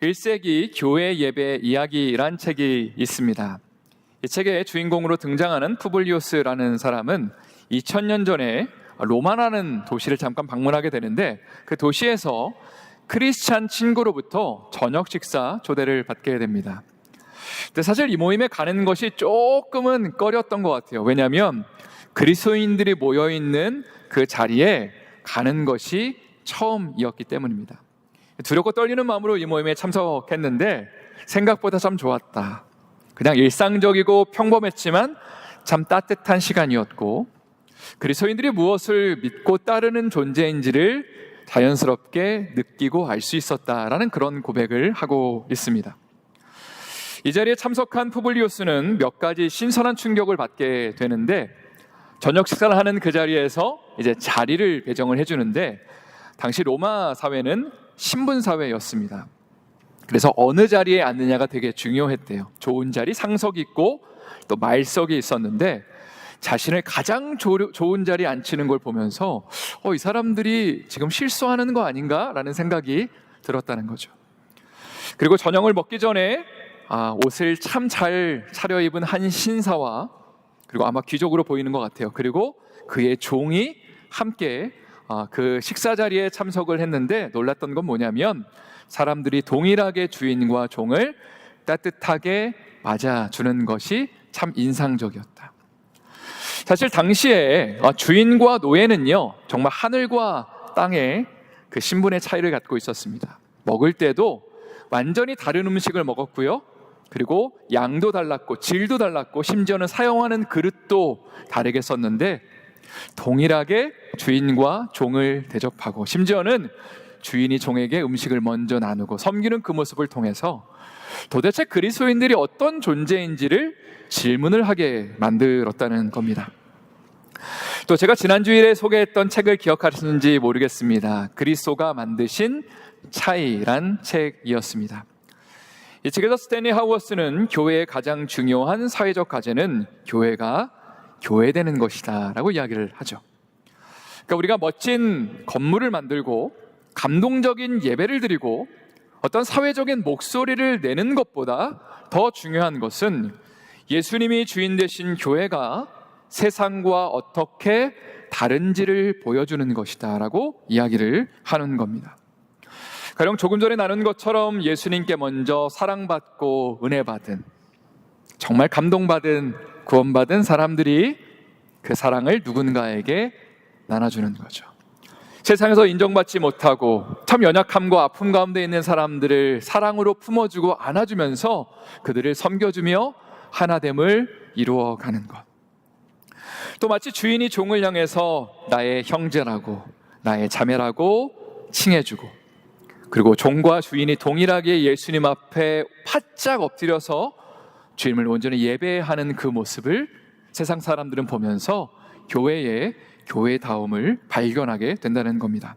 1세기 교회 예배 이야기란 책이 있습니다. 이 책의 주인공으로 등장하는 푸블리우스라는 사람은 2000년 전에 로마라는 도시를 잠깐 방문하게 되는데, 그 도시에서 크리스찬 친구로부터 저녁 식사 초대를 받게 됩니다. 근데 사실 이 모임에 가는 것이 조금은 꺼렸던 것 같아요. 왜냐하면 그리스도인들이 모여있는 그 자리에 가는 것이 처음이었기 때문입니다. 두렵고 떨리는 마음으로 이 모임에 참석했는데 생각보다 참 좋았다. 그냥 일상적이고 평범했지만 참 따뜻한 시간이었고, 그리스도인들이 무엇을 믿고 따르는 존재인지를 자연스럽게 느끼고 알 수 있었다라는 그런 고백을 하고 있습니다. 이 자리에 참석한 푸블리우스는 몇 가지 신선한 충격을 받게 되는데, 저녁 식사를 하는 그 자리에서 이제 자리를 배정을 해주는데, 당시 로마 사회는 신분 사회였습니다. 그래서 어느 자리에 앉느냐가 되게 중요했대요. 좋은 자리, 상석이 있고 또 말석이 있었는데, 자신을 가장 좋은 자리에 앉히는 걸 보면서 이 사람들이 지금 실수하는 거 아닌가? 라는 생각이 들었다는 거죠. 그리고 저녁을 먹기 전에 옷을 참 잘 차려입은 한 신사와, 그리고 아마 귀족으로 보이는 것 같아요. 그리고 그의 종이 함께 그 식사 자리에 참석을 했는데, 놀랐던 건 뭐냐면 사람들이 동일하게 주인과 종을 따뜻하게 맞아주는 것이 참 인상적이었다. 사실 당시에 주인과 노예는요, 정말 하늘과 땅의 그 신분의 차이를 갖고 있었습니다. 먹을 때도 완전히 다른 음식을 먹었고요, 그리고 양도 달랐고 질도 달랐고 심지어는 사용하는 그릇도 다르게 썼는데, 동일하게 주인과 종을 대접하고, 심지어는 주인이 종에게 음식을 먼저 나누고 섬기는 그 모습을 통해서 도대체 그리스도인들이 어떤 존재인지를 질문을 하게 만들었다는 겁니다. 또 제가 지난 주일에 소개했던 책을 기억하시는지 모르겠습니다. 그리스도가 만드신 차이란 책이었습니다. 이 책에서 스탠리 하우어스는 교회의 가장 중요한 사회적 과제는 교회가 교회되는 것이다 라고 이야기를 하죠. 그러니까 우리가 멋진 건물을 만들고 감동적인 예배를 드리고 어떤 사회적인 목소리를 내는 것보다 더 중요한 것은 예수님이 주인 되신 교회가 세상과 어떻게 다른지를 보여주는 것이다 라고 이야기를 하는 겁니다. 가령 조금 전에 나눈 것처럼 예수님께 먼저 사랑받고 은혜받은, 정말 감동받은, 구원받은 사람들이 그 사랑을 누군가에게 나눠주는 거죠. 세상에서 인정받지 못하고 참 연약함과 아픔 가운데 있는 사람들을 사랑으로 품어주고 안아주면서 그들을 섬겨주며 하나됨을 이루어가는 것. 또 마치 주인이 종을 향해서 나의 형제라고, 나의 자매라고 칭해주고, 그리고 종과 주인이 동일하게 예수님 앞에 바짝 엎드려서 주님을 온전히 예배하는 그 모습을 세상 사람들은 보면서 교회의 교회다움을 발견하게 된다는 겁니다.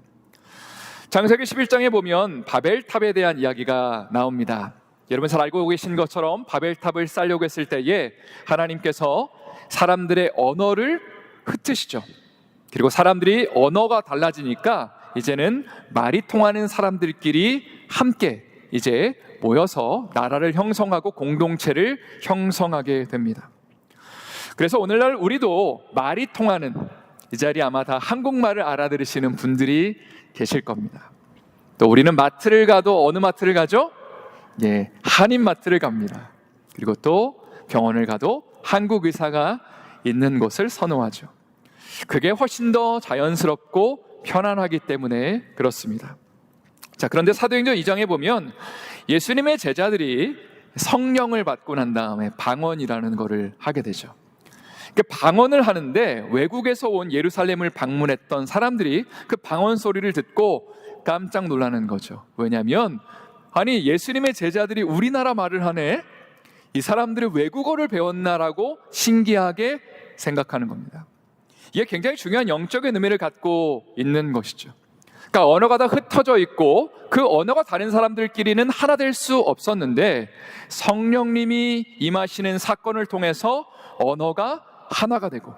창세기 11장에 보면 바벨탑에 대한 이야기가 나옵니다. 여러분 잘 알고 계신 것처럼 바벨탑을 쌓으려고 했을 때에 하나님께서 사람들의 언어를 흩으시죠. 그리고 사람들이 언어가 달라지니까 이제는 말이 통하는 사람들끼리 함께 이제 모여서 나라를 형성하고 공동체를 형성하게 됩니다. 그래서 오늘날 우리도 말이 통하는, 이 자리에 아마 다 한국말을 알아들으시는 분들이 계실 겁니다. 또 우리는 마트를 가도 어느 마트를 가죠? 한인마트를 갑니다. 그리고 또 병원을 가도 한국 의사가 있는 곳을 선호하죠. 그게 훨씬 더 자연스럽고 편안하기 때문에 그렇습니다. 자, 그런데 사도행전 2장에 보면 예수님의 제자들이 성령을 받고 난 다음에 방언이라는 것을 하게 되죠. 그 방언을 하는데 외국에서 온 예루살렘을 방문했던 사람들이 그 방언 소리를 듣고 깜짝 놀라는 거죠. 왜냐하면 아니, 예수님의 제자들이 우리나라 말을 하네? 이 사람들이 외국어를 배웠나라고 신기하게 생각하는 겁니다. 이게 굉장히 중요한 영적인 의미를 갖고 있는 것이죠. 그러니까 언어가 다 흩어져 있고 그 언어가 다른 사람들끼리는 하나 될 수 없었는데, 성령님이 임하시는 사건을 통해서 언어가 하나가 되고,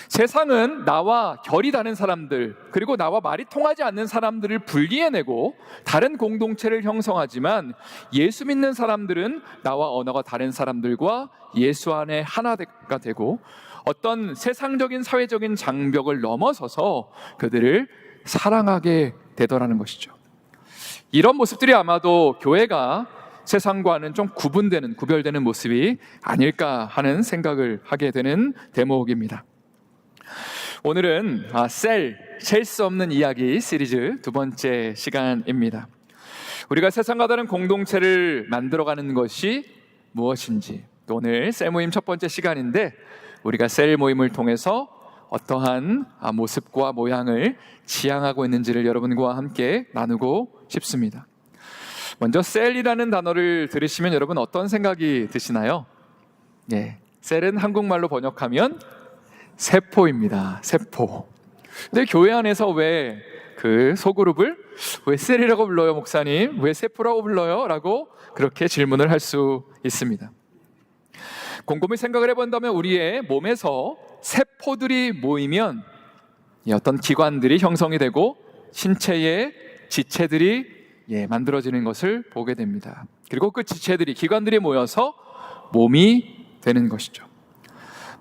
세상은 나와 결이 다른 사람들, 그리고 나와 말이 통하지 않는 사람들을 분리해내고 다른 공동체를 형성하지만, 예수 믿는 사람들은 나와 언어가 다른 사람들과 예수 안에 하나가 되고 어떤 세상적인 사회적인 장벽을 넘어서서 그들을 사랑하게 되더라는 것이죠. 이런 모습들이 아마도 교회가 세상과는 좀 구별되는 모습이 아닐까 하는 생각을 하게 되는 대목입니다. 오늘은 셀 수 없는 이야기 시리즈 두 번째 시간입니다. 우리가 세상과 다른 공동체를 만들어가는 것이 무엇인지, 또 오늘 셀 모임 첫 번째 시간인데 우리가 셀 모임을 통해서 어떠한 모습과 모양을 지향하고 있는지를 여러분과 함께 나누고 싶습니다. 먼저 셀이라는 단어를 들으시면 여러분 어떤 생각이 드시나요? 셀은 한국말로 번역하면 세포입니다. 세포. 근데 교회 안에서 왜 그 소그룹을 왜 셀이라고 불러요, 목사님? 왜 세포라고 불러요? 라고 그렇게 질문을 할 수 있습니다. 곰곰이 생각을 해본다면 우리의 몸에서 세포들이 모이면 어떤 기관들이 형성이 되고 신체의 지체들이 만들어지는 것을 보게 됩니다. 그리고 그 지체들이, 기관들이 모여서 몸이 되는 것이죠.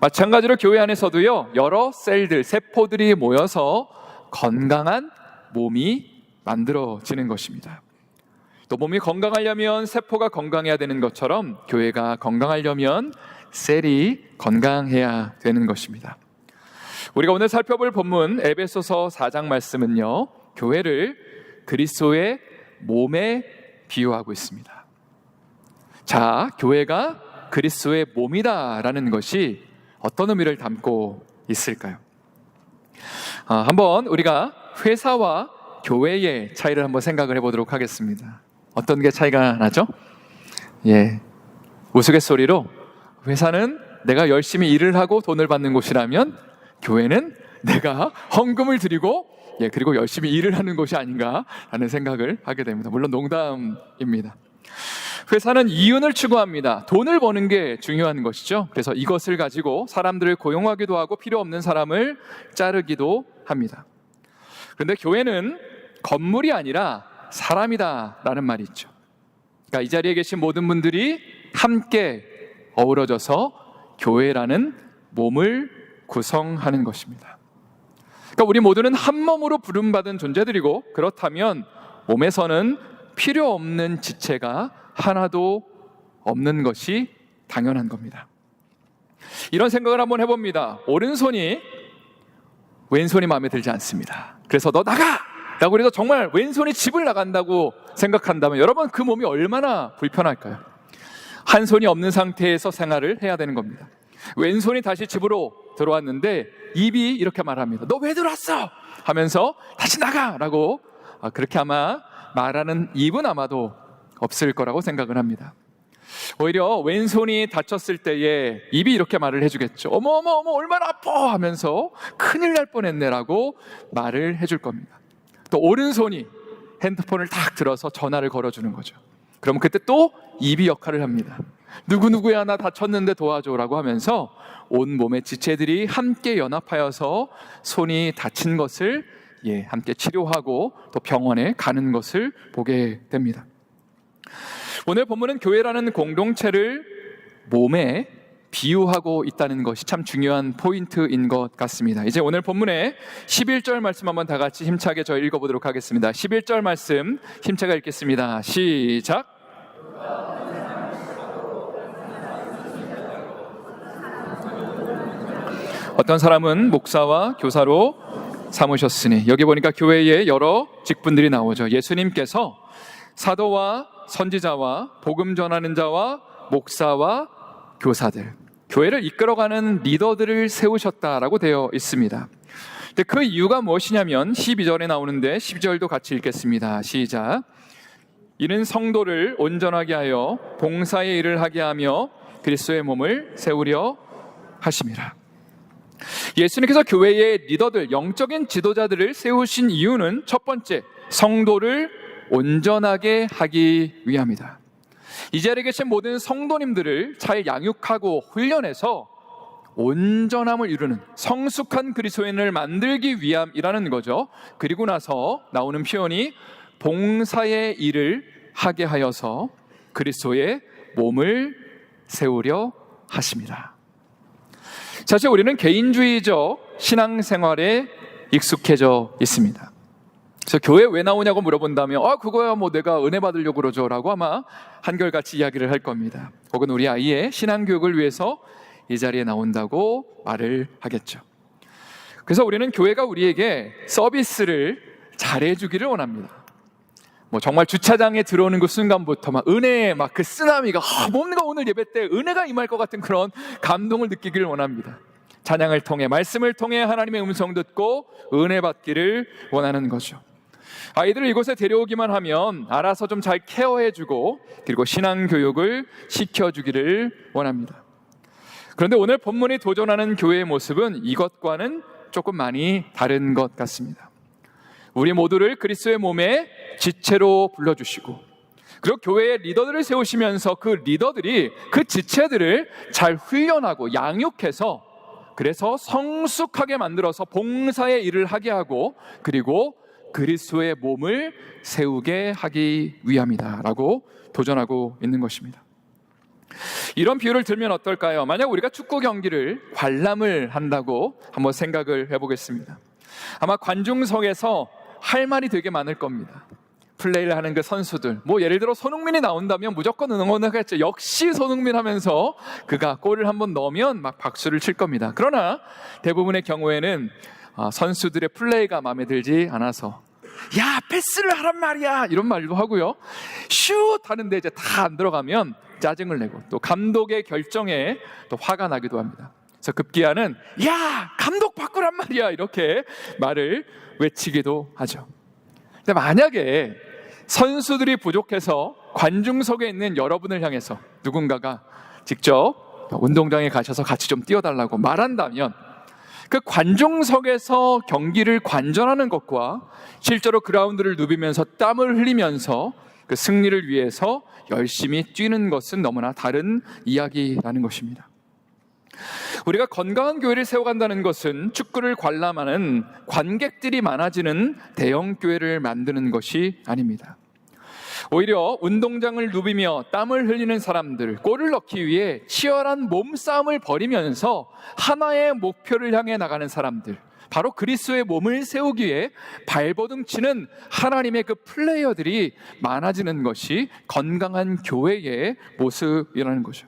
마찬가지로 교회 안에서도요, 여러 셀들, 세포들이 모여서 건강한 몸이 만들어지는 것입니다. 또 몸이 건강하려면 세포가 건강해야 되는 것처럼 교회가 건강하려면 셀이 건강해야 되는 것입니다. 우리가 오늘 살펴볼 본문 에베소서 4장 말씀은요, 교회를 그리스도의 몸에 비유하고 있습니다. 자, 교회가 그리스도의 몸이다라는 것이 어떤 의미를 담고 있을까요? 한번 우리가 회사와 교회의 차이를 한번 생각을 해보도록 하겠습니다. 어떤 게 차이가 나죠? 우스갯소리로 회사는 내가 열심히 일을 하고 돈을 받는 곳이라면 교회는 내가 헌금을 드리고 그리고 열심히 일을 하는 곳이 아닌가라는 생각을 하게 됩니다. 물론 농담입니다. 회사는 이윤을 추구합니다. 돈을 버는 게 중요한 것이죠. 그래서 이것을 가지고 사람들을 고용하기도 하고 필요 없는 사람을 자르기도 합니다. 그런데 교회는 건물이 아니라 사람이다라는 말이 있죠. 그러니까 이 자리에 계신 모든 분들이 함께 어우러져서 교회라는 몸을 구성하는 것입니다. 그러니까 우리 모두는 한 몸으로 부름받은 존재들이고, 그렇다면 몸에서는 필요 없는 지체가 하나도 없는 것이 당연한 겁니다. 이런 생각을 한번 해봅니다. 오른손이 왼손이 마음에 들지 않습니다. 그래서 너 나가! 라고 해서 정말 왼손이 집을 나간다고 생각한다면 여러분, 그 몸이 얼마나 불편할까요? 한 손이 없는 상태에서 생활을 해야 되는 겁니다. 왼손이 다시 집으로 들어왔는데 입이 이렇게 말합니다. 너 왜 들어왔어? 하면서 다시 나가! 라고 그렇게 아마 말하는 입은 아마도 없을 거라고 생각을 합니다. 오히려 왼손이 다쳤을 때에 입이 이렇게 말을 해주겠죠. 어머 얼마나 아파! 하면서 큰일 날 뻔했네 라고 말을 해줄 겁니다. 또 오른손이 핸드폰을 딱 들어서 전화를 걸어주는 거죠. 그럼 그때 또 입이 역할을 합니다. 누구누구야 나 다쳤는데 도와줘 라고 하면서 온 몸의 지체들이 함께 연합하여서 손이 다친 것을 함께 치료하고 또 병원에 가는 것을 보게 됩니다. 오늘 본문은 교회라는 공동체를 몸에 비유하고 있다는 것이 참 중요한 포인트인 것 같습니다. 이제 오늘 본문의 11절 말씀 한번 다 같이 힘차게 저희 읽어보도록 하겠습니다. 11절 말씀 힘차게 읽겠습니다. 시작. 어떤 사람은 목사와 교사로 삼으셨으니, 여기 보니까 교회에 여러 직분들이 나오죠. 예수님께서 사도와 선지자와 복음 전하는 자와 목사와 교사들, 교회를 이끌어가는 리더들을 세우셨다라고 되어 있습니다. 근데 그 이유가 무엇이냐면 12절에 나오는데 12절도 같이 읽겠습니다. 시작. 이는 성도를 온전하게 하여 봉사의 일을 하게 하며 그리스도의 몸을 세우려 하심이라. 예수님께서 교회의 리더들, 영적인 지도자들을 세우신 이유는 첫 번째, 성도를 온전하게 하기 위함이다. 이 자리에 계신 모든 성도님들을 잘 양육하고 훈련해서 온전함을 이루는 성숙한 그리스도인을 만들기 위함이라는 거죠. 그리고 나서 나오는 표현이 봉사의 일을 하게 하여서 그리스도의 몸을 세우려 하십니다. 사실 우리는 개인주의적 신앙생활에 익숙해져 있습니다. 그래서 교회 왜 나오냐고 물어본다면 그거야 뭐 내가 은혜 받으려고 그러죠 라고 아마 한결같이 이야기를 할 겁니다. 혹은 우리 아이의 신앙교육을 위해서 이 자리에 나온다고 말을 하겠죠. 그래서 우리는 교회가 우리에게 서비스를 잘해주기를 원합니다. 뭐 정말 주차장에 들어오는 그 순간부터 막 은혜의 막 그 쓰나미가 뭔가 오늘 예배 때 은혜가 임할 것 같은 그런 감동을 느끼기를 원합니다. 찬양을 통해 말씀을 통해 하나님의 음성 듣고 은혜 받기를 원하는 거죠. 아이들을 이곳에 데려오기만 하면 알아서 좀 잘 케어해주고 그리고 신앙교육을 시켜주기를 원합니다. 그런데 오늘 본문이 도전하는 교회의 모습은 이것과는 조금 많이 다른 것 같습니다. 우리 모두를 그리스도의 몸의 지체로 불러주시고 그리고 교회의 리더들을 세우시면서 그 리더들이 그 지체들을 잘 훈련하고 양육해서 그래서 성숙하게 만들어서 봉사의 일을 하게 하고 그리고 그리스도의 몸을 세우게 하기 위함이다 라고 도전하고 있는 것입니다. 이런 비유를 들면 어떨까요? 만약 우리가 축구 경기를 관람을 한다고 한번 생각을 해보겠습니다. 아마 관중석에서 할 말이 되게 많을 겁니다. 플레이를 하는 그 선수들, 뭐 예를 들어 손흥민이 나온다면 무조건 응원하겠죠. 역시 손흥민 하면서 그가 골을 한번 넣으면 막 박수를 칠 겁니다. 그러나 대부분의 경우에는 선수들의 플레이가 마음에 들지 않아서 야 패스를 하란 말이야 이런 말도 하고요, 슛 하는데 이제 다 안 들어가면 짜증을 내고 또 감독의 결정에 또 화가 나기도 합니다. 그래서 급기야는 야 감독 바꾸란 말이야 이렇게 말을 외치기도 하죠. 근데 만약에 선수들이 부족해서 관중석에 있는 여러분을 향해서 누군가가 직접 운동장에 가셔서 같이 좀 뛰어달라고 말한다면 그 관중석에서 경기를 관전하는 것과 실제로 그라운드를 누비면서 땀을 흘리면서 그 승리를 위해서 열심히 뛰는 것은 너무나 다른 이야기라는 것입니다. 우리가 건강한 교회를 세워간다는 것은 축구를 관람하는 관객들이 많아지는 대형 교회를 만드는 것이 아닙니다. 오히려 운동장을 누비며 땀을 흘리는 사람들, 골을 넣기 위해 치열한 몸싸움을 벌이면서 하나의 목표를 향해 나가는 사람들, 바로 그리스도의 몸을 세우기 위해 발버둥 치는 하나님의 그 플레이어들이 많아지는 것이 건강한 교회의 모습이라는 거죠.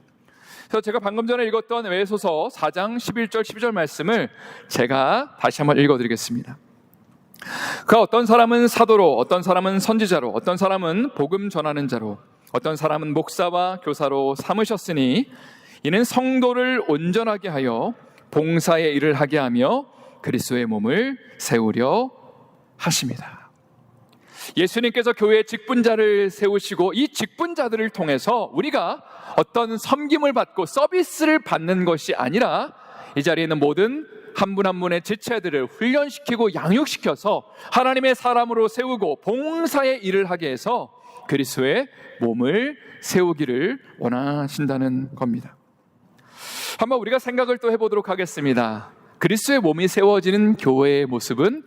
그래서 제가 방금 전에 읽었던 에베소서 4장 11절 12절 말씀을 제가 다시 한번 읽어드리겠습니다. 그 어떤 사람은 사도로, 어떤 사람은 선지자로, 어떤 사람은 복음 전하는 자로, 어떤 사람은 목사와 교사로 삼으셨으니 이는 성도를 온전하게 하여 봉사의 일을 하게 하며 그리스도의 몸을 세우려 하십니다. 예수님께서 교회의 직분자를 세우시고 이 직분자들을 통해서 우리가 어떤 섬김을 받고 서비스를 받는 것이 아니라 이 자리에 있는 모든 한 분 한 분의 지체들을 훈련시키고 양육시켜서 하나님의 사람으로 세우고 봉사의 일을 하게 해서 그리스도의 몸을 세우기를 원하신다는 겁니다. 한번 우리가 생각을 또 해보도록 하겠습니다. 그리스도의 몸이 세워지는 교회의 모습은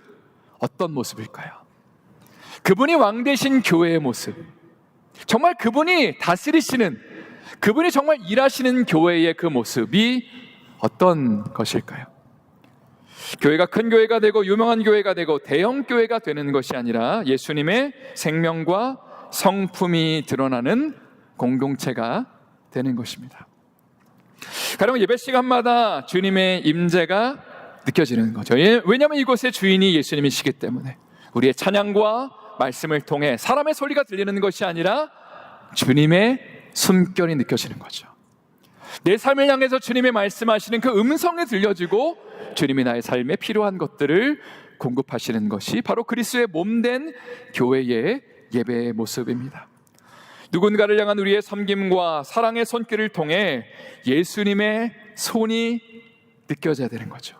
어떤 모습일까요? 그분이 왕 되신 교회의 모습, 정말 그분이 다스리시는, 그분이 정말 일하시는 교회의 그 모습이 어떤 것일까요? 교회가 큰 교회가 되고 유명한 교회가 되고 대형 교회가 되는 것이 아니라 예수님의 생명과 성품이 드러나는 공동체가 되는 것입니다. 가령 예배 시간마다 주님의 임재가 느껴지는 거죠. 왜냐하면 이곳의 주인이 예수님이시기 때문에 우리의 찬양과 말씀을 통해 사람의 소리가 들리는 것이 아니라 주님의 숨결이 느껴지는 거죠. 내 삶을 향해서 주님의 말씀하시는 그 음성이 들려지고 주님이 나의 삶에 필요한 것들을 공급하시는 것이 바로 그리스도의 몸된 교회의 예배의 모습입니다. 누군가를 향한 우리의 섬김과 사랑의 손길을 통해 예수님의 손이 느껴져야 되는 거죠.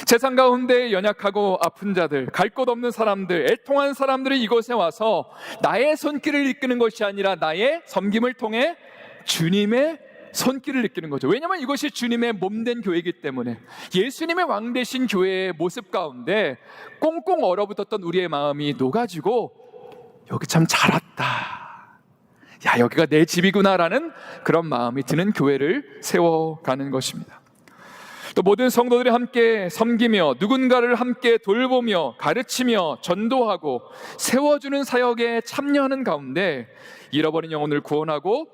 세상 가운데 연약하고 아픈 자들, 갈 곳 없는 사람들, 애통한 사람들이 이곳에 와서 나의 손길을 이끄는 것이 아니라 나의 섬김을 통해 주님의 손길을 느끼는 거죠. 왜냐하면 이것이 주님의 몸된 교회이기 때문에, 예수님의 왕 되신 교회의 모습 가운데 꽁꽁 얼어붙었던 우리의 마음이 녹아지고 여기 참 잘 왔다, 야 여기가 내 집이구나라는 그런 마음이 드는 교회를 세워가는 것입니다. 또 모든 성도들이 함께 섬기며 누군가를 함께 돌보며 가르치며 전도하고 세워주는 사역에 참여하는 가운데 잃어버린 영혼을 구원하고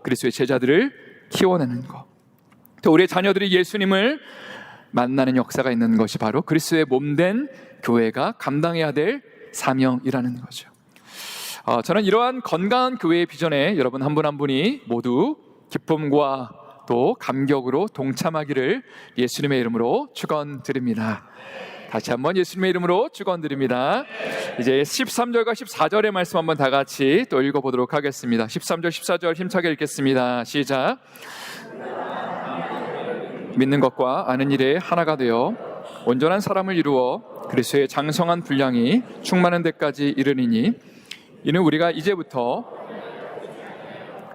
그리스도의 제자들을 키워내는 것, 또 우리의 자녀들이 예수님을 만나는 역사가 있는 것이 바로 그리스도의 몸된 교회가 감당해야 될 사명이라는 거죠. 저는 이러한 건강한 교회의 비전에 여러분 한 분 한 분이 모두 기쁨과 또 감격으로 동참하기를 예수님의 이름으로 축원드립니다. 다시 한번 예수님의 이름으로 축원드립니다. 이제 13절과 14절의 말씀 한번 다 같이 또 읽어보도록 하겠습니다. 13절 14절 힘차게 읽겠습니다. 시작. 믿는 것과 아는 일에 하나가 되어 온전한 사람을 이루어 그리스도의 장성한 분량이 충만한 데까지 이르니니, 이는 우리가 이제부터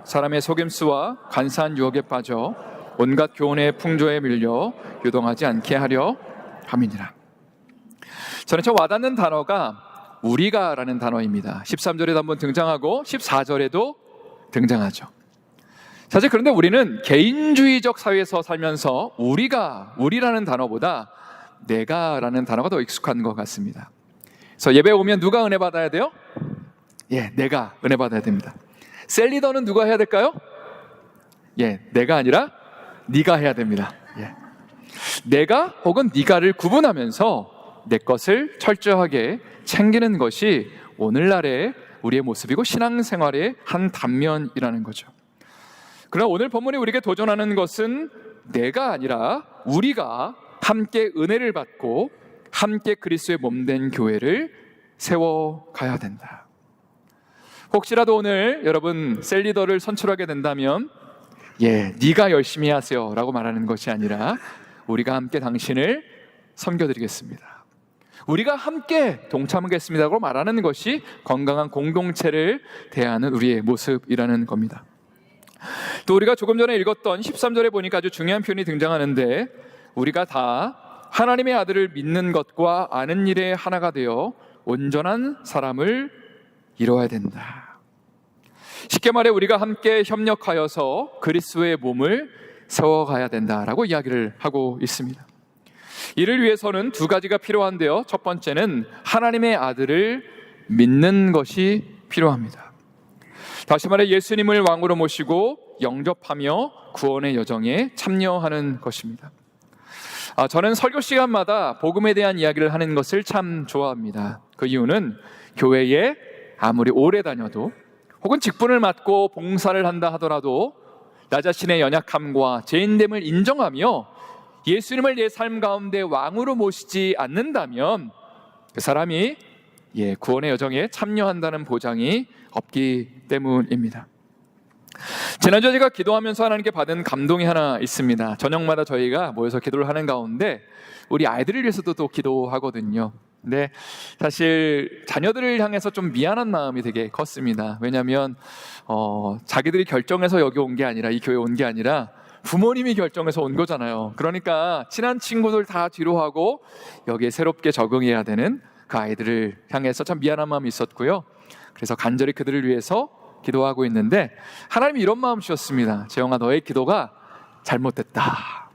사람의 속임수와 간사한 유혹에 빠져 온갖 교훈의 풍조에 밀려 유동하지 않게 하려 함이니라. 저는 저 와닿는 단어가 우리가라는 단어입니다. 13절에도 한번 등장하고 14절에도 등장하죠. 사실 그런데 우리는 개인주의적 사회에서 살면서 우리라는 단어보다 내가라는 단어가 더 익숙한 것 같습니다. 그래서 예배 오면 누가 은혜 받아야 돼요? 내가 은혜 받아야 됩니다. 셀리더는 누가 해야 될까요? 내가 아니라 네가 해야 됩니다. 내가 혹은 네가를 구분하면서 내 것을 철저하게 챙기는 것이 오늘날의 우리의 모습이고 신앙생활의 한 단면이라는 거죠. 그러나 오늘 본문이 우리에게 도전하는 것은 내가 아니라 우리가 함께 은혜를 받고 함께 그리스도의 몸된 교회를 세워가야 된다. 혹시라도 오늘 여러분 셀리더를 선출하게 된다면 네가 열심히 하세요 라고 말하는 것이 아니라 우리가 함께 당신을 섬겨드리겠습니다, 우리가 함께 동참하겠습니다라고 말하는 것이 건강한 공동체를 대하는 우리의 모습이라는 겁니다. 또 우리가 조금 전에 읽었던 13절에 보니까 아주 중요한 표현이 등장하는데, 우리가 다 하나님의 아들을 믿는 것과 아는 일에 하나가 되어 온전한 사람을 이루어야 된다. 쉽게 말해 우리가 함께 협력하여서 그리스도의 몸을 세워가야 된다라고 이야기를 하고 있습니다. 이를 위해서는 두 가지가 필요한데요, 첫 번째는 하나님의 아들을 믿는 것이 필요합니다. 다시 말해 예수님을 왕으로 모시고 영접하며 구원의 여정에 참여하는 것입니다. 저는 설교 시간마다 복음에 대한 이야기를 하는 것을 참 좋아합니다. 그 이유는 교회에 아무리 오래 다녀도 혹은 직분을 맡고 봉사를 한다 하더라도 나 자신의 연약함과 죄인됨을 인정하며 예수님을 내 삶 가운데 왕으로 모시지 않는다면 그 사람이 구원의 여정에 참여한다는 보장이 없기 때문입니다. 지난주에 제가 기도하면서 하나님께 받은 감동이 하나 있습니다. 저녁마다 저희가 모여서 기도를 하는 가운데 우리 아이들을 위해서도 또 기도하거든요. 근데 사실 자녀들을 향해서 좀 미안한 마음이 되게 컸습니다. 왜냐하면 자기들이 결정해서 여기 온 게 아니라, 이 교회 온 게 아니라 부모님이 결정해서 온 거잖아요. 그러니까 친한 친구들 다 뒤로 하고 여기에 새롭게 적응해야 되는 그 아이들을 향해서 참 미안한 마음이 있었고요. 그래서 간절히 그들을 위해서 기도하고 있는데 하나님이 이런 마음 주셨습니다. 재영아, 너의 기도가 잘못됐다.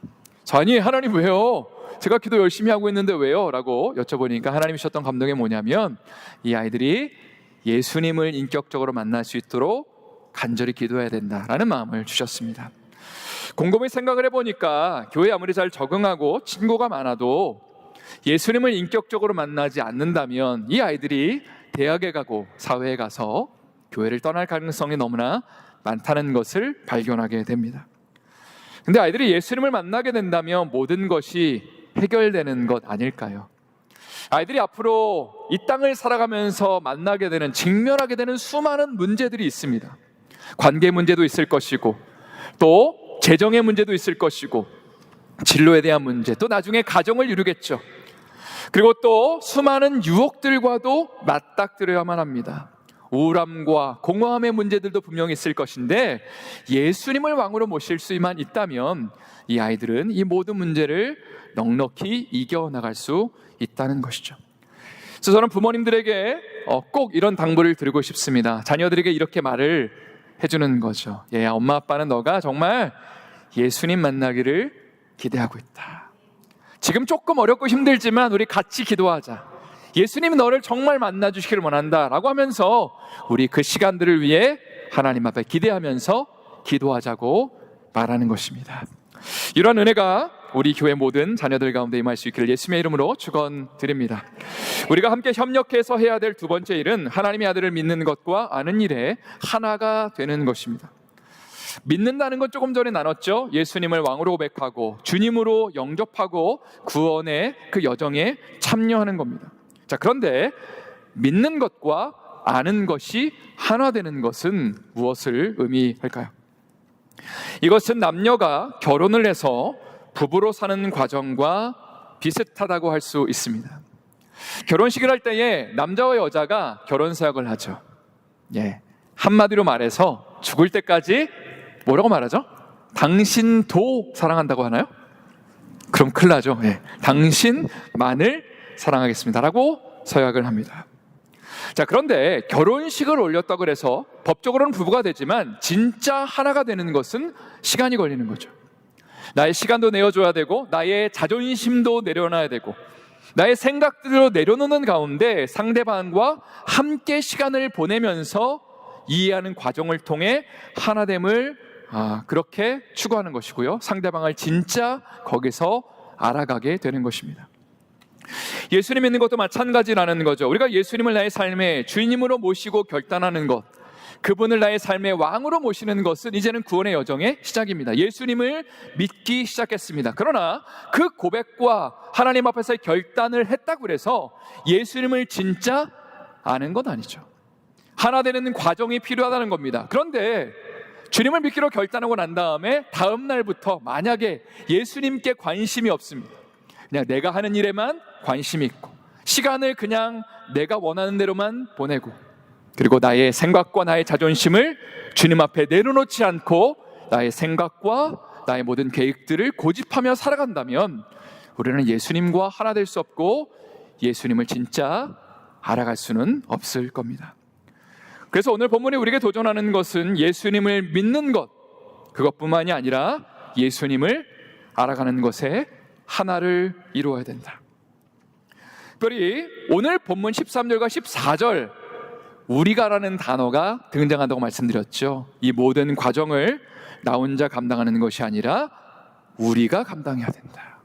아니 하나님 왜요? 제가 기도 열심히 하고 있는데 왜요? 라고 여쭤보니까 하나님이 주셨던 감동이 뭐냐면, 이 아이들이 예수님을 인격적으로 만날 수 있도록 간절히 기도해야 된다라는 마음을 주셨습니다. 곰곰이 생각을 해보니까 교회에 아무리 잘 적응하고 친구가 많아도 예수님을 인격적으로 만나지 않는다면 이 아이들이 대학에 가고 사회에 가서 교회를 떠날 가능성이 너무나 많다는 것을 발견하게 됩니다. 근데 아이들이 예수님을 만나게 된다면 모든 것이 해결되는 것 아닐까요? 아이들이 앞으로 이 땅을 살아가면서 만나게 되는, 직면하게 되는 수많은 문제들이 있습니다. 관계 문제도 있을 것이고, 또 재정의 문제도 있을 것이고, 진로에 대한 문제, 또 나중에 가정을 이루겠죠. 그리고 또 수많은 유혹들과도 맞닥뜨려야만 합니다. 우울함과 공허함의 문제들도 분명히 있을 것인데 예수님을 왕으로 모실 수만 있다면 이 아이들은 이 모든 문제를 넉넉히 이겨나갈 수 있다는 것이죠. 그래서 저는 부모님들에게 꼭 이런 당부를 드리고 싶습니다. 자녀들에게 이렇게 말을 해주는 거죠. 얘야, 엄마 아빠는 너가 정말 예수님 만나기를 기대하고 있다. 지금 조금 어렵고 힘들지만 우리 같이 기도하자. 예수님이 너를 정말 만나주시기를 원한다 라고 하면서 우리 그 시간들을 위해 하나님 앞에 기대하면서 기도하자고 말하는 것입니다. 이런 은혜가 우리 교회 모든 자녀들 가운데 임할 수 있기를 예수님의 이름으로 축원드립니다. 우리가 함께 협력해서 해야 될 두 번째 일은 하나님의 아들을 믿는 것과 아는 일에 하나가 되는 것입니다. 믿는다는 건 조금 전에 나눴죠. 예수님을 왕으로 고백하고 주님으로 영접하고 구원의 그 여정에 참여하는 겁니다. 자, 그런데 믿는 것과 아는 것이 하나 되는 것은 무엇을 의미할까요? 이것은 남녀가 결혼을 해서 부부로 사는 과정과 비슷하다고 할 수 있습니다. 결혼식을 할 때에 남자와 여자가 결혼 서약을 하죠. 한마디로 말해서 죽을 때까지 뭐라고 말하죠? 당신도 사랑한다고 하나요? 그럼 큰일 나죠. 당신만을 사랑하겠습니다 라고 서약을 합니다. 자, 그런데 결혼식을 올렸다고 해서 법적으로는 부부가 되지만 진짜 하나가 되는 것은 시간이 걸리는 거죠. 나의 시간도 내어줘야 되고 나의 자존심도 내려놔야 되고 나의 생각들을 내려놓는 가운데 상대방과 함께 시간을 보내면서 이해하는 과정을 통해 하나됨을 그렇게 추구하는 것이고요. 상대방을 진짜 거기서 알아가게 되는 것입니다. 예수님 믿는 것도 마찬가지라는 거죠. 우리가 예수님을 나의 삶의 주인님으로 모시고 결단하는 것, 그분을 나의 삶의 왕으로 모시는 것은 이제는 구원의 여정의 시작입니다. 예수님을 믿기 시작했습니다. 그러나 그 고백과 하나님 앞에서의 결단을 했다고 해서 예수님을 진짜 아는 건 아니죠. 하나 되는 과정이 필요하다는 겁니다. 그런데 주님을 믿기로 결단하고 난 다음에 다음 날부터 만약에 예수님께 관심이 없습니다. 그냥 내가 하는 일에만 관심이 있고 시간을 그냥 내가 원하는 대로만 보내고 그리고 나의 생각과 나의 자존심을 주님 앞에 내려놓지 않고 나의 생각과 나의 모든 계획들을 고집하며 살아간다면 우리는 예수님과 하나 될 수 없고 예수님을 진짜 알아갈 수는 없을 겁니다. 그래서 오늘 본문이 우리에게 도전하는 것은 예수님을 믿는 것, 그것뿐만이 아니라 예수님을 알아가는 것에 하나를 이루어야 된다. 특별히 오늘 본문 13절과 14절 우리가라는 단어가 등장한다고 말씀드렸죠. 이 모든 과정을 나 혼자 감당하는 것이 아니라 우리가 감당해야 된다.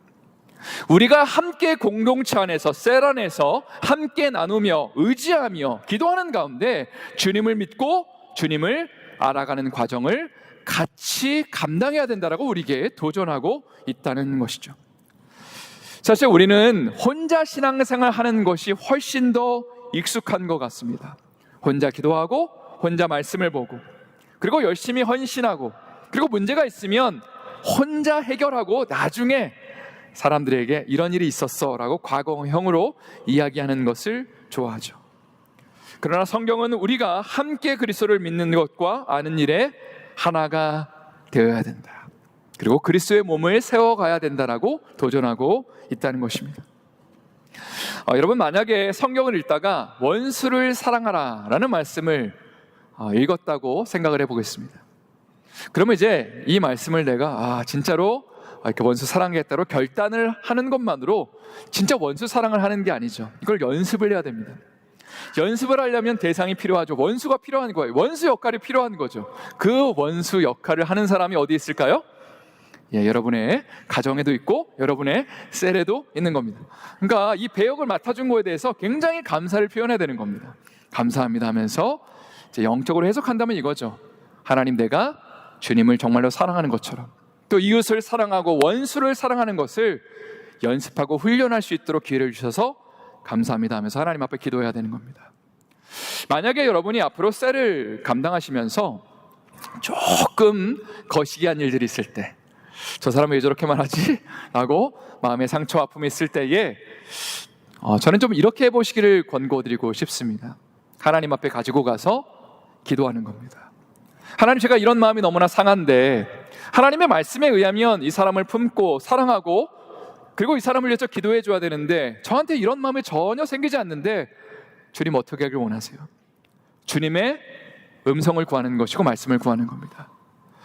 우리가 함께 공동체 안에서 셀 안에서 함께 나누며 의지하며 기도하는 가운데 주님을 믿고 주님을 알아가는 과정을 같이 감당해야 된다라고 우리에게 도전하고 있다는 것이죠. 사실 우리는 혼자 신앙생활 하는 것이 훨씬 더 익숙한 것 같습니다. 혼자 기도하고 혼자 말씀을 보고 그리고 열심히 헌신하고 그리고 문제가 있으면 혼자 해결하고 나중에 사람들에게 이런 일이 있었어 라고 과거형으로 이야기하는 것을 좋아하죠. 그러나 성경은 우리가 함께 그리스도를 믿는 것과 아는 일에 하나가 되어야 된다. 그리고 그리스도의 몸을 세워가야 된다라고 도전하고 있다는 것입니다. 여러분 만약에 성경을 읽다가 원수를 사랑하라 라는 말씀을 읽었다고 생각을 해보겠습니다. 그러면 이제 이 말씀을 내가 진짜로 이렇게 원수 사랑하겠다로 결단을 하는 것만으로 진짜 원수 사랑을 하는 게 아니죠. 이걸 연습을 해야 됩니다. 연습을 하려면 대상이 필요하죠. 원수가 필요한 거예요. 원수 역할이 필요한 거죠. 그 원수 역할을 하는 사람이 어디 있을까요? 여러분의 가정에도 있고 여러분의 셀에도 있는 겁니다. 그러니까 이 배역을 맡아준 거에 대해서 굉장히 감사를 표현해야 되는 겁니다. 감사합니다 하면서 이제 영적으로 해석한다면 이거죠. 하나님, 내가 주님을 정말로 사랑하는 것처럼 또 이웃을 사랑하고 원수를 사랑하는 것을 연습하고 훈련할 수 있도록 기회를 주셔서 감사합니다 하면서 하나님 앞에 기도해야 되는 겁니다. 만약에 여러분이 앞으로 셀을 감당하시면서 조금 거시기한 일들이 있을 때, 저 사람은 왜 저렇게만 하지? 라고 마음의 상처 아픔이 있을 때에 저는 좀 이렇게 해보시기를 권고드리고 싶습니다. 하나님 앞에 가지고 가서 기도하는 겁니다. 하나님, 제가 이런 마음이 너무나 상한데 하나님의 말씀에 의하면 이 사람을 품고 사랑하고 그리고 이 사람을 위해서 기도해 줘야 되는데 저한테 이런 마음이 전혀 생기지 않는데 주님 어떻게 하길 원하세요? 주님의 음성을 구하는 것이고 말씀을 구하는 겁니다.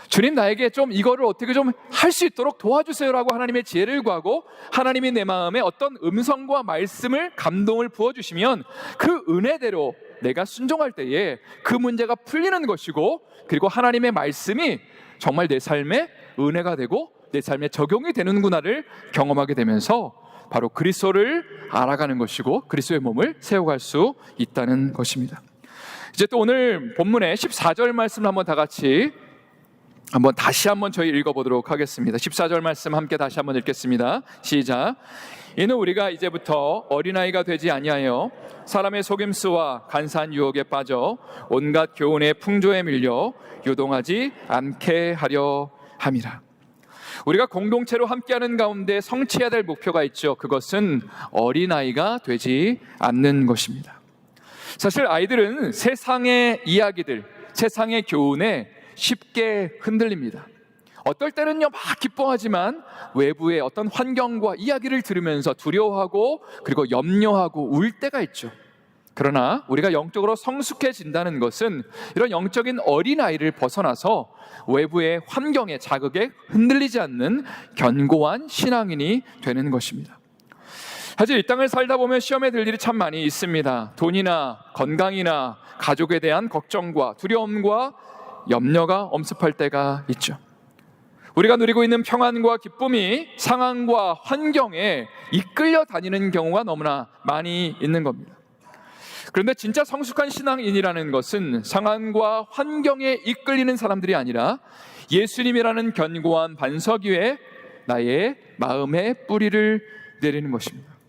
주님, 나에게 좀 이거를 어떻게 좀 할 수 있도록 도와주세요라고 하나님의 지혜를 구하고 하나님이 내 마음에 어떤 음성과 말씀을, 감동을 부어주시면 그 은혜대로 내가 순종할 때에 그 문제가 풀리는 것이고 그리고 하나님의 말씀이 정말 내 삶에 은혜가 되고 내 삶에 적용이 되는구나를 경험하게 되면서 바로 그리스도를 알아가는 것이고 그리스도의 몸을 세워갈 수 있다는 것입니다. 이제 또 오늘 본문의 14절 말씀을 한번 다 같이 다시 한번 저희 읽어보도록 하겠습니다. 14절 말씀 함께 다시 한번 읽겠습니다. 시작. 이는 우리가 이제부터 어린아이가 되지 아니하여 사람의 속임수와 간사한 유혹에 빠져 온갖 교훈의 풍조에 밀려 요동하지 않게 하려 함이라. 우리가 공동체로 함께하는 가운데 성취해야 될 목표가 있죠. 그것은 어린아이가 되지 않는 것입니다. 사실 아이들은 세상의 이야기들, 세상의 교훈에 쉽게 흔들립니다. 어떨 때는요 막 기뻐하지만 외부의 어떤 환경과 이야기를 들으면서 두려워하고 그리고 염려하고 울 때가 있죠. 그러나 우리가 영적으로 성숙해진다는 것은 이런 영적인 어린아이를 벗어나서 외부의 환경의 자극에 흔들리지 않는 견고한 신앙인이 되는 것입니다. 사실 이 땅을 살다 보면 시험에 들 일이 참 많이 있습니다. 돈이나 건강이나 가족에 대한 걱정과 두려움과 염려가 엄습할 때가 있죠. 우리가 누리고 있는 평안과 기쁨이 상황과 환경에 이끌려 다니는 경우가 너무나 많이 있는 겁니다. 그런데 진짜 성숙한 신앙인이라는 것은 상황과 환경에 이끌리는 사람들이 아니라 예수님이라는 견고한 반석 위에 나의 마음의 뿌리를 내리는 것입니다.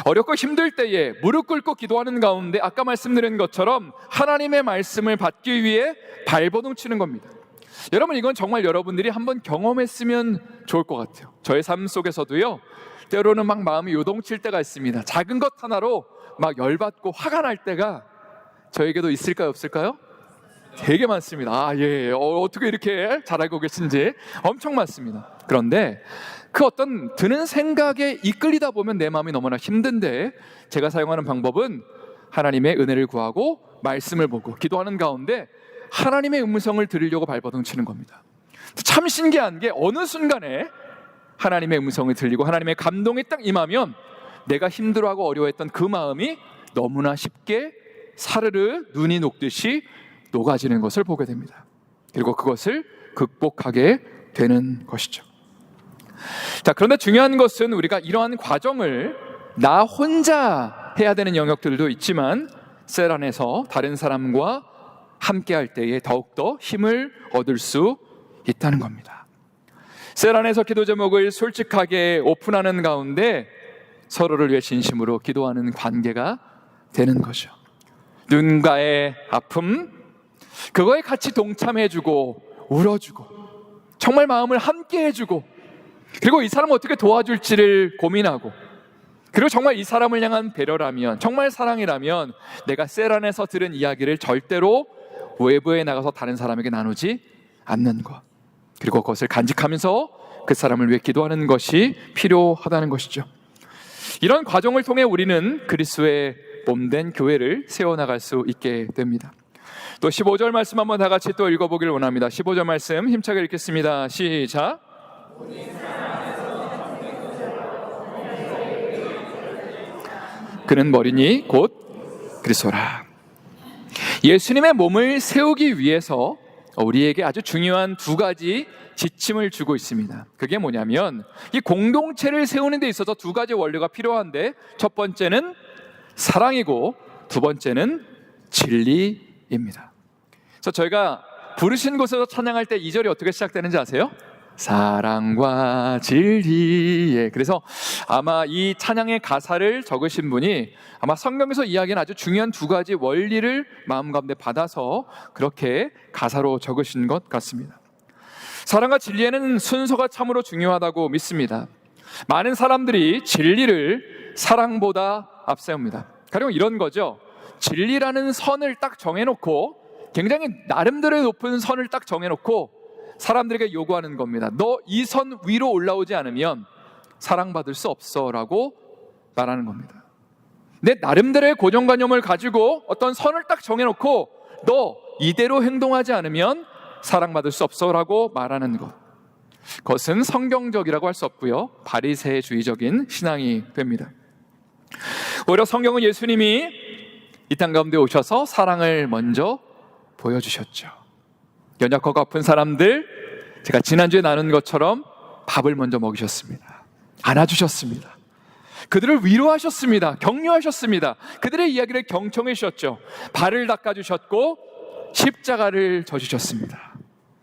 어렵고 힘들 때에 무릎 꿇고 기도하는 가운데 아까 말씀드린 것처럼 하나님의 말씀을 받기 위해 발버둥 치는 겁니다. 여러분, 이건 정말 여러분들이 한번 경험했으면 좋을 것 같아요. 저의 삶 속에서도요 때로는 막 마음이 요동칠 때가 있습니다. 작은 것 하나로 막 열받고 화가 날 때가 저에게도 있을까요, 없을까요? 되게 많습니다. 어떻게 이렇게 잘 알고 계신지 엄청 많습니다. 그런데 그 어떤 드는 생각에 이끌리다 보면 내 마음이 너무나 힘든데 제가 사용하는 방법은 하나님의 은혜를 구하고 말씀을 보고 기도하는 가운데 하나님의 음성을 들으려고 발버둥 치는 겁니다. 참 신기한 게 어느 순간에 하나님의 음성을 들리고 하나님의 감동이 딱 임하면 내가 힘들어하고 어려워했던 그 마음이 너무나 쉽게 사르르 눈이 녹듯이 녹아지는 것을 보게 됩니다. 그리고 그것을 극복하게 되는 것이죠. 자, 그런데 중요한 것은 우리가 이러한 과정을 나 혼자 해야 되는 영역들도 있지만 셀 안에서 다른 사람과 함께 할 때에 더욱더 힘을 얻을 수 있다는 겁니다. 셀 안에서 기도 제목을 솔직하게 오픈하는 가운데 서로를 위해 진심으로 기도하는 관계가 되는 거죠. 누군가의 아픔, 그거에 같이 동참해주고 울어주고 정말 마음을 함께 해주고 그리고 이 사람을 어떻게 도와줄지를 고민하고 그리고 정말 이 사람을 향한 배려라면 정말 사랑이라면 내가 셀 안에서 들은 이야기를 절대로 외부에 나가서 다른 사람에게 나누지 않는 것, 그리고 그것을 간직하면서 그 사람을 위해 기도하는 것이 필요하다는 것이죠. 이런 과정을 통해 우리는 그리스도의 몸된 교회를 세워나갈 수 있게 됩니다. 또 15절 말씀 한번 다 같이 또 읽어보길 원합니다. 15절 말씀 힘차게 읽겠습니다. 시작. 그는 머리니 곧 그리스도라. 예수님의 몸을 세우기 위해서 우리에게 아주 중요한 두 가지 지침을 주고 있습니다. 그게 뭐냐면 이 공동체를 세우는 데 있어서 두 가지 원리가 필요한데 첫 번째는 사랑이고 두 번째는 진리입니다. 그래서 저희가 부르신 곳에서 찬양할 때 2절이 어떻게 시작되는지 아세요? 사랑과 진리. 그래서 아마 이 찬양의 가사를 적으신 분이 아마 성경에서 이야기하는 아주 중요한 두 가지 원리를 마음 가운데 받아서 그렇게 가사로 적으신 것 같습니다. 사랑과 진리에는 순서가 참으로 중요하다고 믿습니다. 많은 사람들이 진리를 사랑보다 앞세웁니다. 가령 이런 거죠. 진리라는 선을 딱 정해놓고, 굉장히 나름대로의 높은 선을 딱 정해놓고 사람들에게 요구하는 겁니다. 너 이 선 위로 올라오지 않으면 사랑받을 수 없어 라고 말하는 겁니다. 내 나름대로의 고정관념을 가지고 어떤 선을 딱 정해놓고 너 이대로 행동하지 않으면 사랑받을 수 없어 라고 말하는 것, 그것은 성경적이라고 할 수 없고요, 바리새주의적인 신앙이 됩니다. 오히려 성경은 예수님이 이 땅 가운데 오셔서 사랑을 먼저 보여주셨죠. 연약하고 아픈 사람들, 제가 지난주에 나눈 것처럼 밥을 먼저 먹이셨습니다. 안아주셨습니다. 그들을 위로하셨습니다. 격려하셨습니다. 그들의 이야기를 경청해 주셨죠. 발을 닦아주셨고 십자가를 져주셨습니다.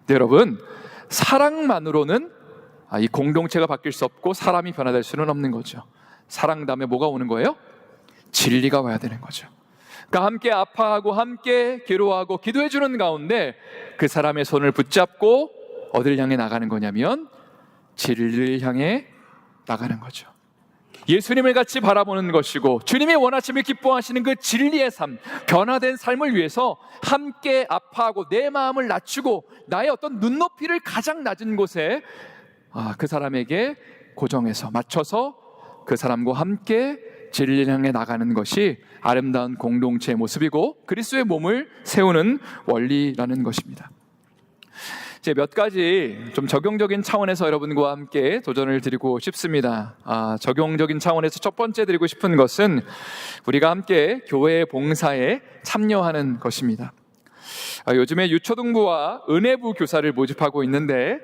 네, 여러분, 사랑만으로는 이 공동체가 바뀔 수 없고 사람이 변화될 수는 없는 거죠. 사랑 다음에 뭐가 오는 거예요? 진리가 와야 되는 거죠. 그러니까 함께 아파하고 함께 괴로워하고 기도해 주는 가운데 그 사람의 손을 붙잡고 어디를 향해 나가는 거냐면 진리를 향해 나가는 거죠. 예수님을 같이 바라보는 것이고 주님이 원하시며 기뻐하시는 그 진리의 삶, 변화된 삶을 위해서 함께 아파하고 내 마음을 낮추고 나의 어떤 눈높이를 가장 낮은 곳에 그 사람에게 고정해서 맞춰서 그 사람과 함께 진리를 향해 나가는 것이 아름다운 공동체의 모습이고 그리스도의 몸을 세우는 원리라는 것입니다. 이제 몇 가지 좀 적용적인 차원에서 여러분과 함께 도전을 드리고 싶습니다. 적용적인 차원에서 첫 번째 드리고 싶은 것은 우리가 함께 교회 봉사에 참여하는 것입니다. 요즘에 유초등부와 은혜부 교사를 모집하고 있는데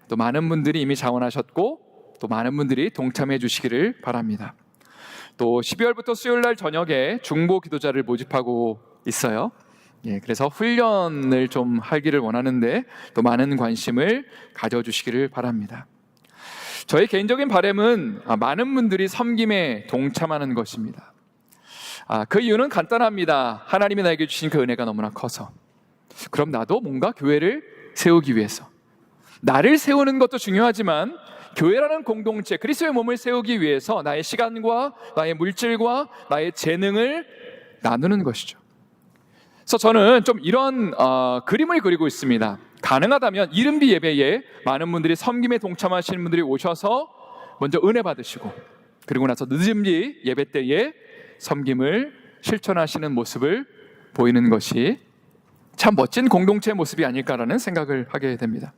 또 많은 분들이 이미 자원하셨고 또 많은 분들이 동참해 주시기를 바랍니다. 또 12월부터 수요일날 저녁에 중보 기도자를 모집하고 있어요. 그래서 훈련을 좀 하기를 원하는데 또 많은 관심을 가져주시기를 바랍니다. 저희 개인적인 바람은 많은 분들이 섬김에 동참하는 것입니다. 그 이유는 간단합니다. 하나님이 나에게 주신 그 은혜가 너무나 커서. 그럼 나도 뭔가 교회를 세우기 위해서, 나를 세우는 것도 중요하지만 교회라는 공동체, 그리스도의 몸을 세우기 위해서 나의 시간과 나의 물질과 나의 재능을 나누는 것이죠. 그래서 저는 좀 이런 그림을 그리고 있습니다. 가능하다면 이른비 예배에 많은 분들이 섬김에 동참하시는 분들이 오셔서 먼저 은혜 받으시고 그리고 나서 늦은비 예배 때에 섬김을 실천하시는 모습을 보이는 것이 참 멋진 공동체의 모습이 아닐까라는 생각을 하게 됩니다.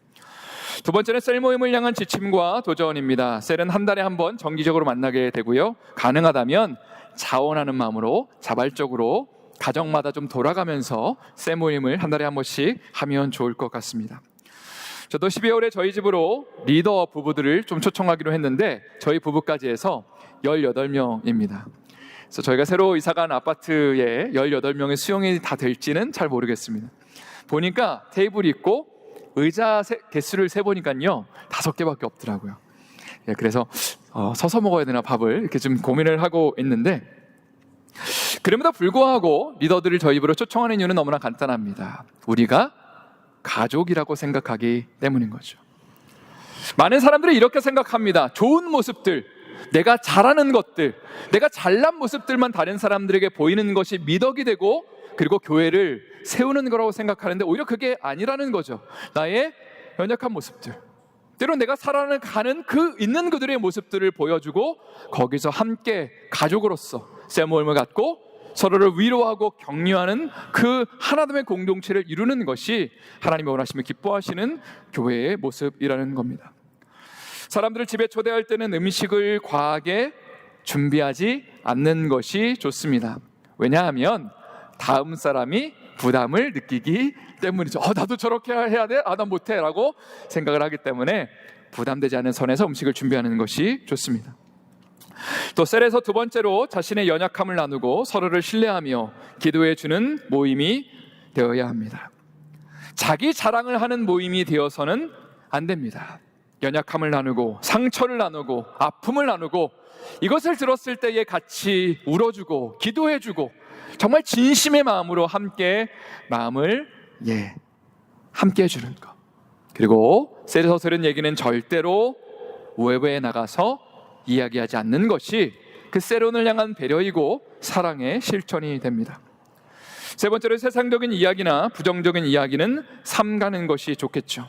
두 번째는 셀 모임을 향한 지침과 도전입니다. 셀은 한 달에 한 번 정기적으로 만나게 되고요, 가능하다면 자원하는 마음으로 자발적으로 가정마다 좀 돌아가면서 셀 모임을 한 달에 한 번씩 하면 좋을 것 같습니다. 저도 12월에 저희 집으로 리더 부부들을 좀 초청하기로 했는데 저희 부부까지 해서 18명입니다. 그래서 저희가 새로 이사간 아파트에 18명의 수용이 다 될지는 잘 모르겠습니다. 보니까 테이블이 있고 의자 개수를 세보니까요 5개밖에 없더라고요. 그래서 서서 먹어야 되나 밥을 이렇게 좀 고민을 하고 있는데, 그럼에도 불구하고 리더들을 저희 집으로 초청하는 이유는 너무나 간단합니다. 우리가 가족이라고 생각하기 때문인 거죠. 많은 사람들이 이렇게 생각합니다. 좋은 모습들, 내가 잘하는 것들, 내가 잘난 모습들만 다른 사람들에게 보이는 것이 미덕이 되고 그리고 교회를 세우는 거라고 생각하는데 오히려 그게 아니라는 거죠. 나의 연약한 모습들, 때론 내가 살아가는 그 있는 그들의 모습들을 보여주고 거기서 함께 가족으로서 셀 모임을 갖고 서로를 위로하고 격려하는 그 하나됨의 공동체를 이루는 것이 하나님이 원하시며 기뻐하시는 교회의 모습이라는 겁니다. 사람들을 집에 초대할 때는 음식을 과하게 준비하지 않는 것이 좋습니다. 왜냐하면 다음 사람이 부담을 느끼기 때문이죠. 나도 저렇게 해야 돼? 난 못해 라고 생각을 하기 때문에 부담되지 않은 선에서 음식을 준비하는 것이 좋습니다. 또 셀에서 두 번째로 자신의 연약함을 나누고 서로를 신뢰하며 기도해 주는 모임이 되어야 합니다. 자기 자랑을 하는 모임이 되어서는 안 됩니다. 연약함을 나누고 상처를 나누고 아픔을 나누고 이것을 들었을 때에 같이 울어주고 기도해주고 정말 진심의 마음으로 함께 마음을 함께 해주는 것. 그리고 셀에서 들은 얘기는 절대로 외부에 나가서 이야기하지 않는 것이 그 셀원을 향한 배려이고 사랑의 실천이 됩니다. 세 번째로 세상적인 이야기나 부정적인 이야기는 삼가는 것이 좋겠죠.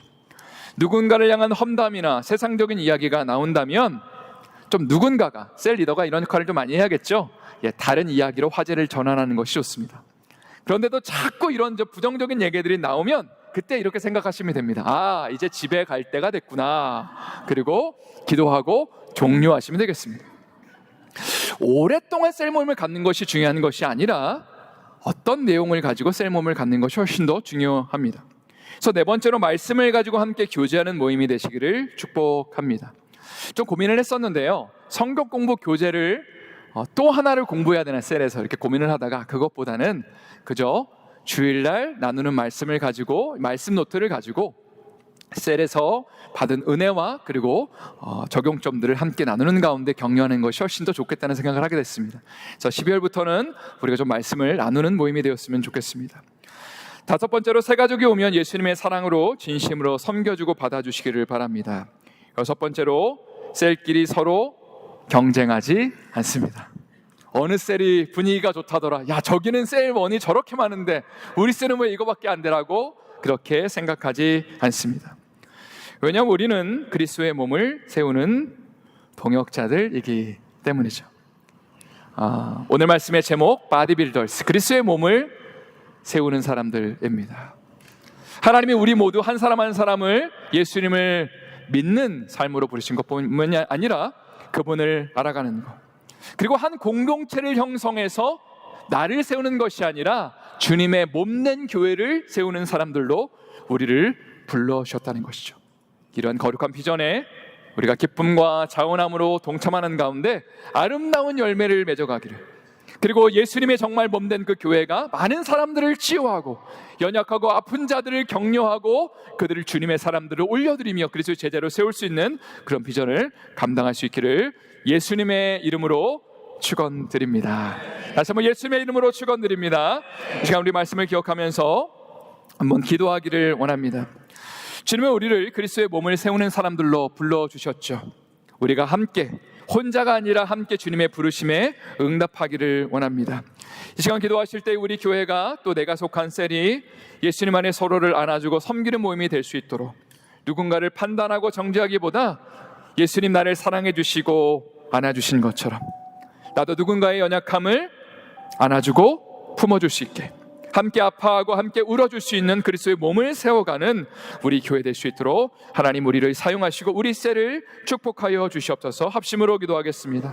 누군가를 향한 험담이나 세상적인 이야기가 나온다면 좀 누군가가, 셀 리더가 이런 역할을 좀 많이 해야겠죠. 다른 이야기로 화제를 전환하는 것이 좋습니다. 그런데도 자꾸 이런 부정적인 얘기들이 나오면 그때 이렇게 생각하시면 됩니다. 아, 이제 집에 갈 때가 됐구나. 그리고 기도하고 종료하시면 되겠습니다. 오랫동안 셀 모임을 갖는 것이 중요한 것이 아니라 어떤 내용을 가지고 셀 모임을 갖는 것이 훨씬 더 중요합니다. 그래서 네 번째로 말씀을 가지고 함께 교제하는 모임이 되시기를 축복합니다. 좀 고민을 했었는데요. 성경 공부 교재를 또 하나를 공부해야 되나 셀에서 이렇게 고민을 하다가 그것보다는 그저 주일날 나누는 말씀을 가지고, 말씀 노트를 가지고 셀에서 받은 은혜와 그리고 적용점들을 함께 나누는 가운데 격려하는 것이 훨씬 더 좋겠다는 생각을 하게 됐습니다. 그래서 12월부터는 우리가 좀 말씀을 나누는 모임이 되었으면 좋겠습니다. 다섯 번째로 새 가족이 오면 예수님의 사랑으로 진심으로 섬겨주고 받아주시기를 바랍니다. 여섯 번째로 셀끼리 서로 경쟁하지 않습니다. 어느 셀이 분위기가 좋다더라, 야 저기는 셀 원이 저렇게 많은데 우리 셀은 왜 이거밖에 안 되라고 그렇게 생각하지 않습니다. 왜냐하면 우리는 그리스도의 몸을 세우는 동역자들이기 때문이죠. 오늘 말씀의 제목 바디빌더스, 그리스도의 몸을 세우는 사람들입니다. 하나님이 우리 모두 한 사람 한 사람을 예수님을 믿는 삶으로 부르신 것뿐만이 아니라 그분을 알아가는 것, 그리고 한 공동체를 형성해서 나를 세우는 것이 아니라 주님의 몸된 교회를 세우는 사람들로 우리를 불러주셨다는 것이죠. 이런 거룩한 비전에 우리가 기쁨과 자원함으로 동참하는 가운데 아름다운 열매를 맺어가기를, 그리고 예수님의 정말 몸된 그 교회가 많은 사람들을 치유하고 연약하고 아픈 자들을 격려하고 그들을 주님의 사람들을 올려드리며 그리스도의 제자로 세울 수 있는 그런 비전을 감당할 수 있기를 예수님의 이름으로 축원드립니다. 다시 한번 예수님의 이름으로 축원드립니다. 이 시간 우리 말씀을 기억하면서 한번 기도하기를 원합니다. 주님은 우리를 그리스도의 몸을 세우는 사람들로 불러주셨죠. 우리가 함께, 혼자가 아니라 함께 주님의 부르심에 응답하기를 원합니다. 이 시간 기도하실 때 우리 교회가, 또 내가 속한 셀이 예수님 안에 서로를 안아주고 섬기는 모임이 될 수 있도록, 누군가를 판단하고 정죄하기보다 예수님 나를 사랑해 주시고 안아주신 것처럼 나도 누군가의 연약함을 안아주고 품어줄 수 있게, 함께 아파하고 함께 울어줄 수 있는 그리스도의 몸을 세워가는 우리 교회 될 수 있도록 하나님 우리를 사용하시고 우리 셀을 축복하여 주시옵소서. 합심으로 기도하겠습니다.